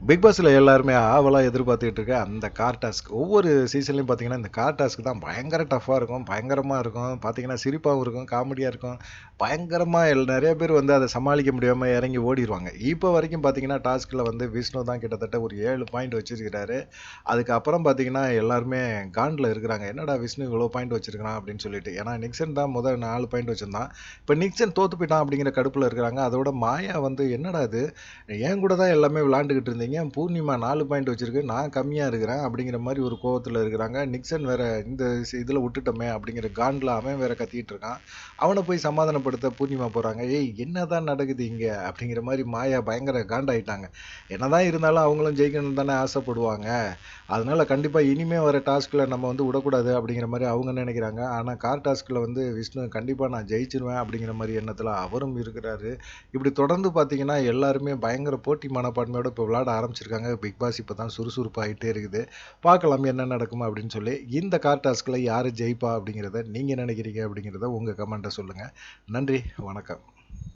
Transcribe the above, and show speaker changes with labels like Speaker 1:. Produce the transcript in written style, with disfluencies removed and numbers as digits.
Speaker 1: Big பாஸ்ல எல்லாருமே ஆவலா எதிர்பார்த்துக்கிட்டு இருக்க அந்த கார் டாஸ்க். ஒவ்வொரு சீசன்லயும் பார்த்தீங்கன்னா, இந்த கார் டாஸ்க் தான் பயங்கர டஃப்பா இருக்கும். பயங்கரமா இருக்கும். பார்த்தீங்கன்னா, சிரிப்பாவும் இருக்கும், காமெடியா இருக்கும். பயங்கரமா நெறைய பேர் வந்து அத சமாளிக்க முடியாம இறங்கி ஓடிருவாங்க. இப்போ வரைக்கும் பார்த்தீங்கன்னா, டாஸ்க்ல வந்து விஷ்ணு தான் கிட்டத்தட்ட ஒரு 7 பாயிண்ட் வச்சிருக்கிறாரு. அதுக்கப்புறம் பார்த்தீங்கன்னா, எல்லாருமே காண்ட்ல இருக்கிறாங்க. என்னடா விஷ்ணு இவ்வளோ பாயிண்ட் வச்சிருக்கான் அப்படின்னு சொல்லிட்டு. ஏன்னா, நிக்சன் தான் முதல் 4 பாயிண்ட் வச்சிருந்தான். இப்ப நிக்சன் தோத்து போயிட்டான் அப்படிங்கிற கடுப்புல இருக்கிறாங்க. அதோட மாயா வந்து என்னடா இது என் கூட தான் எல்லாமே விளையாண்டுக்கிட்டு இருந்தீங்க. பூர்ணிமா 4 பாயிண்ட் வச்சிருக்கு. நான் கம்மியா இருக்கிறேன். அப்படிங்கிற மாரி ஒரு கோவத்துல இருக்கிறாங்க. நிக்சன் வேற இந்த இதுல விட்டுட்டோமே அப்படிங்கிற காண்ட்ல அவன் வேற கத்திட்டு இருக்கான். அவன போய் சமாதானப்படுத்த பூர்ணிமா போறாங்க. ஏய் என்னதான் நடக்குது இங்க? அப்படிங்கிற மாரி மாயா பயங்கர காண்டாயிட்டாங்க. என்னதான் இருந்தாலும் அவங்களும் ஜெயிக்கணும்னு தானே ஆசைப்படுவாங்க. அதனால கண்டிப்பா இனிமே வர டாஸ்க்ல நம்ம வந்து விடக்கூடாது அப்படிங்கிற மாரி அவங்க நினைக்கிறாங்க. ஆனா கார் டாஸ்க்ல வந்து விஷ்ணு கண்டிப்பா நான் ஜெயிச்சுருவேன் அப்படிங்கிற மாரி எண்ணத்துல அவரும் இருக்கிறாரு. இப்படி தொடர்ந்து பார்த்தீங்கன்னா, எல்லாருமே பயங்கர போட்டி மனப்பான்மையோட இப்போ விளையாட ஆரம்பிச்சிருக்காங்க. பிக் பாஸ் இப்போ தான் சுறுசுறுப்பாயிட்டே இருக்குது. பார்க்கலாம் என்ன நடக்கும் அப்படின்னு சொல்லி. இந்த கார் டாஸ்க்ல யாரு ஜெயிப்பா அப்படிங்கிறத நீங்க நினைக்கிறீங்க அப்படிங்கிறத உங்க கமெண்ட்ட சொல்லுங்க. நன்றி, வணக்கம்.